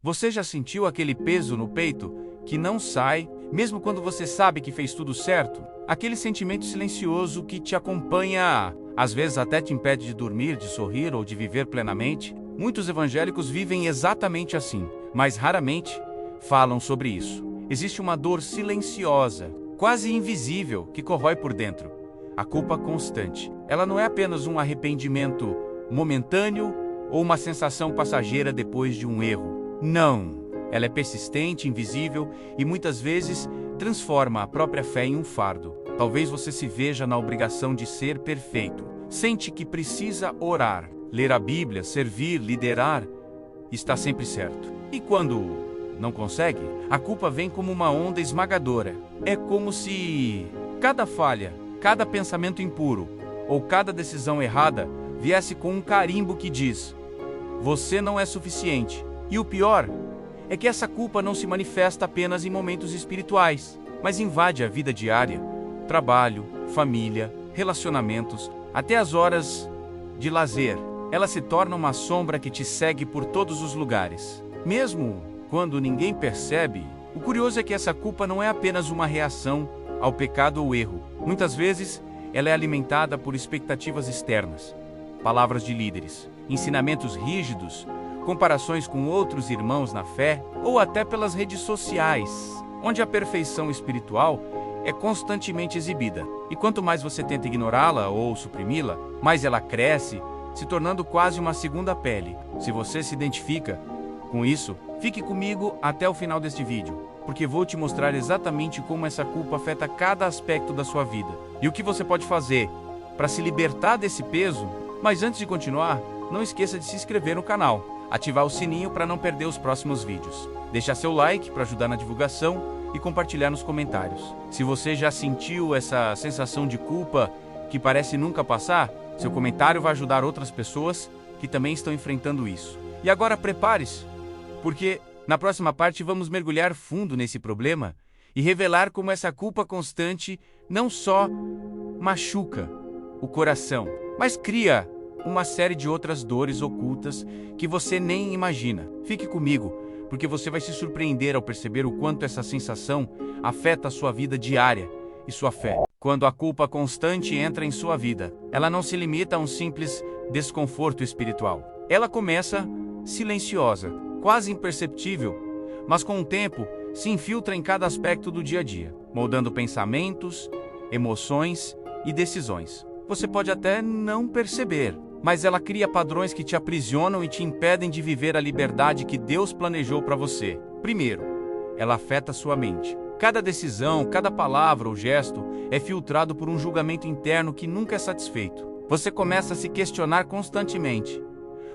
Você já sentiu aquele peso no peito que não sai, mesmo quando você sabe que fez tudo certo? Aquele sentimento silencioso que te acompanha, às vezes até te impede de dormir, de sorrir ou de viver plenamente? Muitos evangélicos vivem exatamente assim, mas raramente falam sobre isso. Existe uma dor silenciosa, quase invisível, que corrói por dentro. A culpa constante. Ela não é apenas um arrependimento momentâneo ou uma sensação passageira depois de um erro. Não. Ela é persistente, invisível e muitas vezes transforma a própria fé em um fardo. Talvez você se veja na obrigação de ser perfeito. Sente que precisa orar, ler a Bíblia, servir, liderar. Está sempre certo. E quando não consegue, a culpa vem como uma onda esmagadora. É como se cada falha, cada pensamento impuro ou cada decisão errada viesse com um carimbo que diz: você não é suficiente. E o pior é que essa culpa não se manifesta apenas em momentos espirituais, mas invade a vida diária, trabalho, família, relacionamentos, até as horas de lazer. Ela se torna uma sombra que te segue por todos os lugares. Mesmo quando ninguém percebe, o curioso é que essa culpa não é apenas uma reação ao pecado ou erro. Muitas vezes, ela é alimentada por expectativas externas, palavras de líderes, ensinamentos rígidos, comparações com outros irmãos na fé, ou até pelas redes sociais, onde a perfeição espiritual é constantemente exibida. E quanto mais você tenta ignorá-la ou suprimi-la, mais ela cresce, se tornando quase uma segunda pele. Se você se identifica com isso, fique comigo até o final deste vídeo, porque vou te mostrar exatamente como essa culpa afeta cada aspecto da sua vida e o que você pode fazer para se libertar desse peso. Mas antes de continuar, não esqueça de se inscrever no canal, ativar o sininho para não perder os próximos vídeos, deixar seu like para ajudar na divulgação e compartilhar nos comentários. Se você já sentiu essa sensação de culpa que parece nunca passar, seu comentário vai ajudar outras pessoas que também estão enfrentando isso. E agora prepare-se, porque na próxima parte vamos mergulhar fundo nesse problema e revelar como essa culpa constante não só machuca o coração, mas cria uma série de outras dores ocultas que você nem imagina. Fique comigo, porque você vai se surpreender ao perceber o quanto essa sensação afeta a sua vida diária e sua fé. Quando a culpa constante entra em sua vida, ela não se limita a um simples desconforto espiritual. Ela começa silenciosa, quase imperceptível, mas com o tempo se infiltra em cada aspecto do dia a dia, moldando pensamentos, emoções e decisões. Você pode até não perceber, mas ela cria padrões que te aprisionam e te impedem de viver a liberdade que Deus planejou para você. Primeiro, ela afeta sua mente. Cada decisão, cada palavra ou gesto é filtrado por um julgamento interno que nunca é satisfeito. Você começa a se questionar constantemente.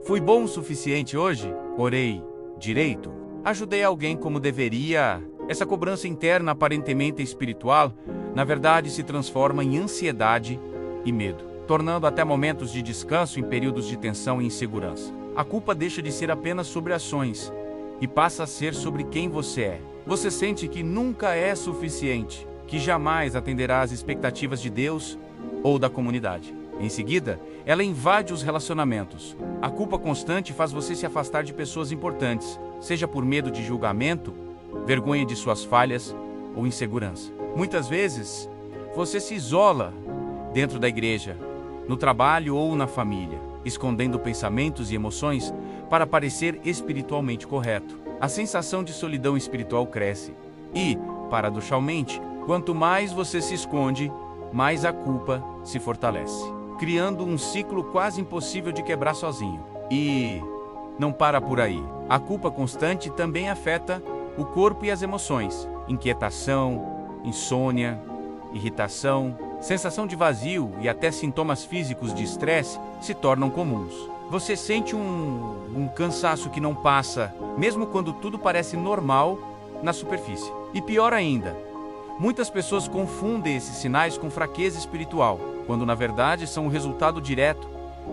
Fui bom o suficiente hoje? Orei direito? Ajudei alguém como deveria? Essa cobrança interna aparentemente espiritual, na verdade, se transforma em ansiedade e medo, tornando até momentos de descanso em períodos de tensão e insegurança. A culpa deixa de ser apenas sobre ações e passa a ser sobre quem você é. Você sente que nunca é suficiente, que jamais atenderá às expectativas de Deus ou da comunidade. Em seguida, ela invade os relacionamentos. A culpa constante faz você se afastar de pessoas importantes, seja por medo de julgamento, vergonha de suas falhas ou insegurança. Muitas vezes, você se isola dentro da igreja, no trabalho ou na família, escondendo pensamentos e emoções para parecer espiritualmente correto. A sensação de solidão espiritual cresce e, paradoxalmente, quanto mais você se esconde, mais a culpa se fortalece, criando um ciclo quase impossível de quebrar sozinho. E não para por aí. A culpa constante também afeta o corpo e as emoções. Inquietação, insônia, irritação, sensação de vazio e até sintomas físicos de estresse se tornam comuns. Você sente um cansaço que não passa, mesmo quando tudo parece normal na superfície. E pior ainda, muitas pessoas confundem esses sinais com fraqueza espiritual, quando na verdade são o resultado direto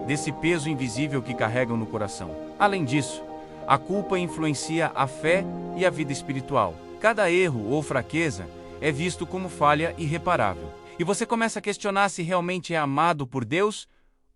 desse peso invisível que carregam no coração. Além disso, a culpa influencia a fé e a vida espiritual. Cada erro ou fraqueza é visto como falha irreparável. E você começa a questionar se realmente é amado por Deus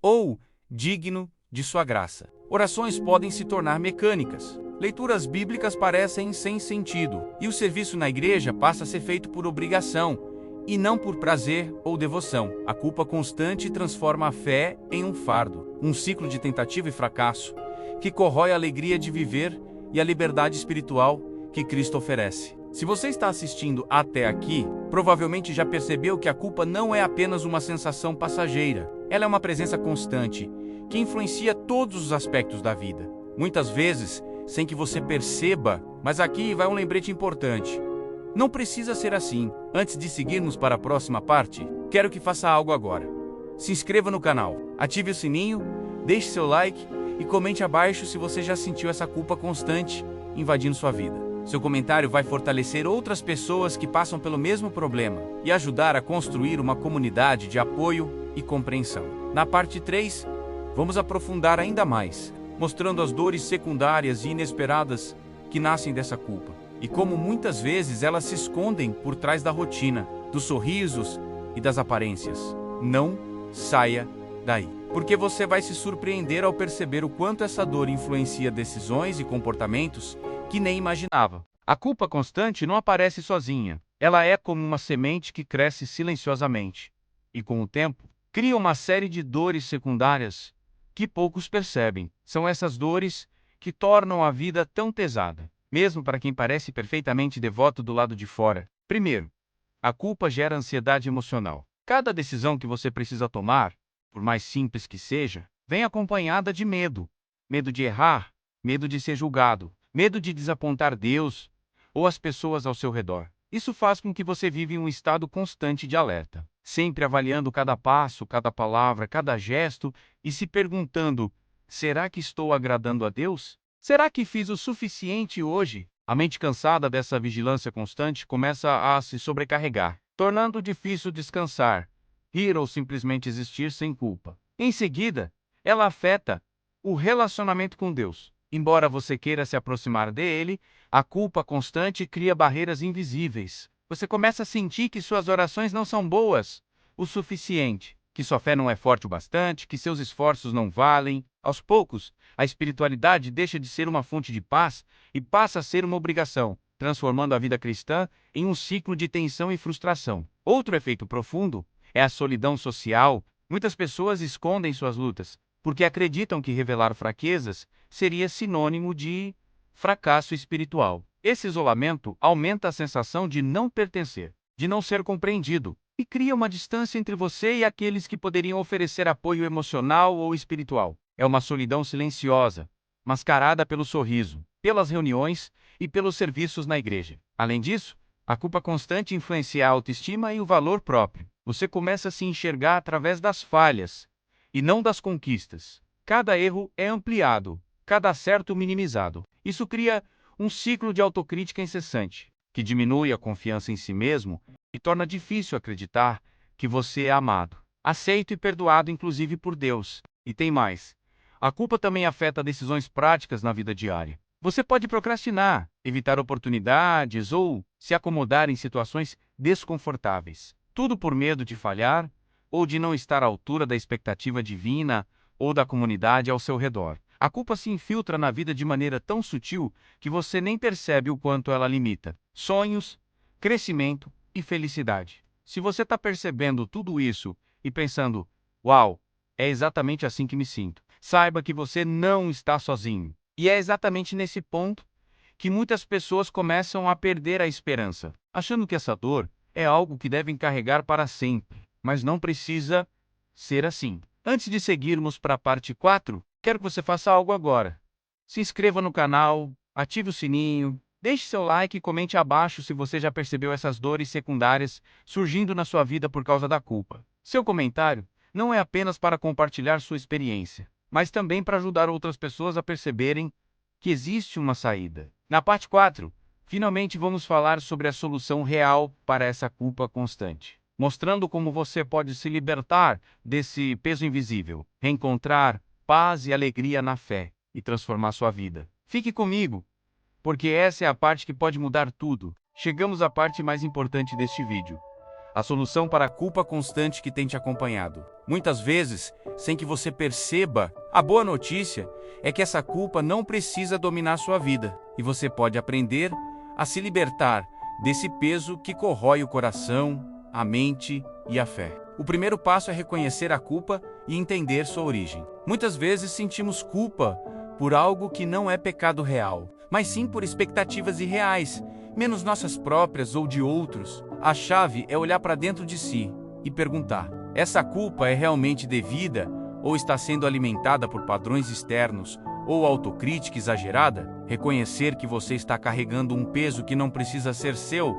ou digno de sua graça. Orações podem se tornar mecânicas. Leituras bíblicas parecem sem sentido, e o serviço na igreja passa a ser feito por obrigação, e não por prazer ou devoção. A culpa constante transforma a fé em um fardo, um ciclo de tentativa e fracasso, que corrói a alegria de viver e a liberdade espiritual que Cristo oferece. Se você está assistindo até aqui, provavelmente já percebeu que a culpa não é apenas uma sensação passageira. Ela é uma presença constante, que influencia todos os aspectos da vida. Muitas vezes, sem que você perceba, mas aqui vai um lembrete importante. Não precisa ser assim. Antes de seguirmos para a próxima parte, quero que faça algo agora. Se inscreva no canal, ative o sininho, deixe seu like e comente abaixo se você já sentiu essa culpa constante invadindo sua vida. Seu comentário vai fortalecer outras pessoas que passam pelo mesmo problema e ajudar a construir uma comunidade de apoio e compreensão. Na parte 3, vamos aprofundar ainda mais, mostrando as dores secundárias e inesperadas que nascem dessa culpa, e como muitas vezes elas se escondem por trás da rotina, dos sorrisos e das aparências. Não saia daí, porque você vai se surpreender ao perceber o quanto essa dor influencia decisões e comportamentos que nem imaginava. A culpa constante não aparece sozinha. Ela é como uma semente que cresce silenciosamente e, com o tempo, cria uma série de dores secundárias que poucos percebem. São essas dores que tornam a vida tão pesada, mesmo para quem parece perfeitamente devoto do lado de fora. Primeiro, a culpa gera ansiedade emocional. Cada decisão que você precisa tomar, por mais simples que seja, vem acompanhada de medo. Medo de errar, medo de ser julgado, medo de desapontar Deus ou as pessoas ao seu redor. Isso faz com que você viva em um estado constante de alerta, sempre avaliando cada passo, cada palavra, cada gesto e se perguntando: será que estou agradando a Deus? Será que fiz o suficiente hoje? A mente cansada dessa vigilância constante começa a se sobrecarregar, tornando difícil descansar, rir ou simplesmente existir sem culpa. Em seguida, ela afeta o relacionamento com Deus. Embora você queira se aproximar dele, a culpa constante cria barreiras invisíveis. Você começa a sentir que suas orações não são boas o suficiente, que sua fé não é forte o bastante, que seus esforços não valem. Aos poucos, a espiritualidade deixa de ser uma fonte de paz e passa a ser uma obrigação, transformando a vida cristã em um ciclo de tensão e frustração. Outro efeito profundo é a solidão social. Muitas pessoas escondem suas lutas, porque acreditam que revelar fraquezas seria sinônimo de fracasso espiritual. Esse isolamento aumenta a sensação de não pertencer, de não ser compreendido, e cria uma distância entre você e aqueles que poderiam oferecer apoio emocional ou espiritual. É uma solidão silenciosa, mascarada pelo sorriso, pelas reuniões e pelos serviços na igreja. Além disso, a culpa constante influencia a autoestima e o valor próprio. Você começa a se enxergar através das falhas e não das conquistas. Cada erro é ampliado, cada acerto minimizado. Isso cria um ciclo de autocrítica incessante, que diminui a confiança em si mesmo e torna difícil acreditar que você é amado, aceito e perdoado inclusive por Deus. E tem mais. A culpa também afeta decisões práticas na vida diária. Você pode procrastinar, evitar oportunidades ou se acomodar em situações desconfortáveis. Tudo por medo de falhar ou de não estar à altura da expectativa divina ou da comunidade ao seu redor. A culpa se infiltra na vida de maneira tão sutil que você nem percebe o quanto ela limita sonhos, crescimento e felicidade. Se você está percebendo tudo isso e pensando: uau, é exatamente assim que me sinto, saiba que você não está sozinho. E é exatamente nesse ponto que muitas pessoas começam a perder a esperança, achando que essa dor é algo que devem carregar para sempre. Mas não precisa ser assim. Antes de seguirmos para a parte 4, quero que você faça algo agora. Se inscreva no canal, ative o sininho, deixe seu like e comente abaixo se você já percebeu essas dores secundárias surgindo na sua vida por causa da culpa. Seu comentário não é apenas para compartilhar sua experiência, mas também para ajudar outras pessoas a perceberem que existe uma saída. Na parte 4, finalmente vamos falar sobre a solução real para essa culpa constante, mostrando como você pode se libertar desse peso invisível, reencontrar paz e alegria na fé e transformar sua vida. Fique comigo, porque essa é a parte que pode mudar tudo. Chegamos à parte mais importante deste vídeo: a solução para a culpa constante que tem te acompanhado. Muitas vezes, sem que você perceba, a boa notícia é que essa culpa não precisa dominar sua vida e você pode aprender a se libertar desse peso que corrói o coração, a mente e a fé. O primeiro passo é reconhecer a culpa e entender sua origem. Muitas vezes sentimos culpa por algo que não é pecado real, mas sim por expectativas irreais, menos nossas próprias ou de outros. A chave é olhar para dentro de si e perguntar: essa culpa é realmente devida ou está sendo alimentada por padrões externos ou autocrítica exagerada? Reconhecer que você está carregando um peso que não precisa ser seu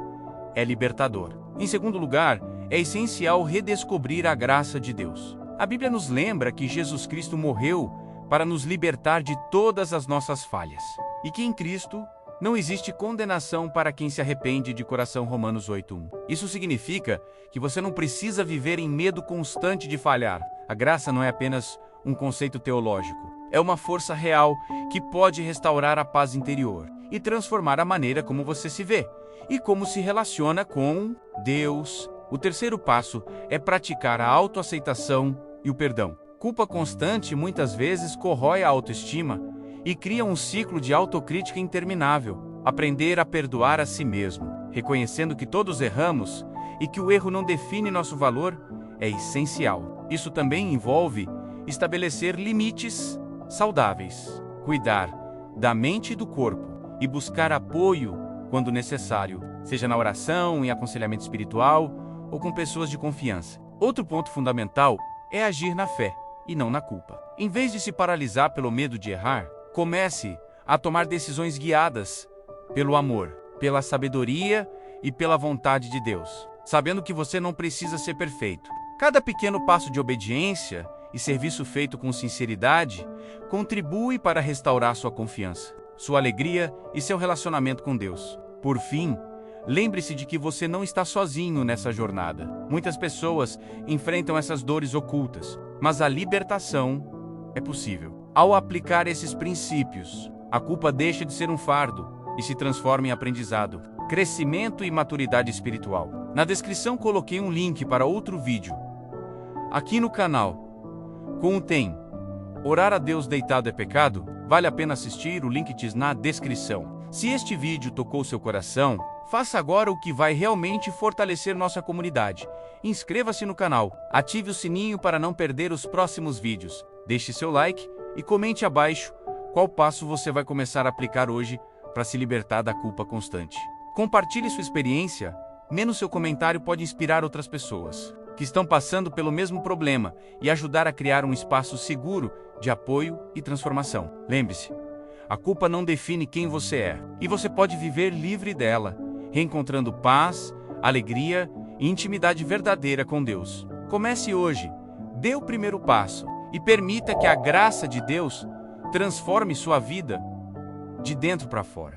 é libertador. Em segundo lugar, é essencial redescobrir a graça de Deus. A Bíblia nos lembra que Jesus Cristo morreu para nos libertar de todas as nossas falhas e que em Cristo não existe condenação para quem se arrepende de coração. Romanos 8:1. Isso significa que você não precisa viver em medo constante de falhar. A graça não é apenas um conceito teológico. É uma força real que pode restaurar a paz interior e transformar a maneira como você se vê e como se relaciona com Deus. O terceiro passo é praticar a autoaceitação e o perdão. Culpa constante muitas vezes corrói a autoestima e cria um ciclo de autocrítica interminável. Aprender a perdoar a si mesmo, reconhecendo que todos erramos e que o erro não define nosso valor, é essencial. Isso também envolve estabelecer limites saudáveis, cuidar da mente e do corpo e buscar apoio quando necessário, seja na oração, em aconselhamento espiritual ou com pessoas de confiança. Outro ponto fundamental é agir na fé e não na culpa. Em vez de se paralisar pelo medo de errar, comece a tomar decisões guiadas pelo amor, pela sabedoria e pela vontade de Deus, sabendo que você não precisa ser perfeito. Cada pequeno passo de obediência e serviço feito com sinceridade contribui para restaurar sua confiança, sua alegria e seu relacionamento com Deus. Por fim, lembre-se de que você não está sozinho nessa jornada. Muitas pessoas enfrentam essas dores ocultas, mas a libertação é possível. Ao aplicar esses princípios, a culpa deixa de ser um fardo e se transforma em aprendizado, crescimento e maturidade espiritual. Na descrição coloquei um link para outro vídeo aqui no canal. Contém Orar a Deus deitado é pecado? Vale a pena assistir, o link está na descrição. Se este vídeo tocou seu coração, faça agora o que vai realmente fortalecer nossa comunidade. Inscreva-se no canal, ative o sininho para não perder os próximos vídeos, deixe seu like e comente abaixo qual passo você vai começar a aplicar hoje para se libertar da culpa constante. Compartilhe sua experiência, menos seu comentário pode inspirar outras pessoas que estão passando pelo mesmo problema e ajudar a criar um espaço seguro de apoio e transformação. Lembre-se, a culpa não define quem você é, e você pode viver livre dela, reencontrando paz, alegria e intimidade verdadeira com Deus. Comece hoje, dê o primeiro passo e permita que a graça de Deus transforme sua vida de dentro para fora.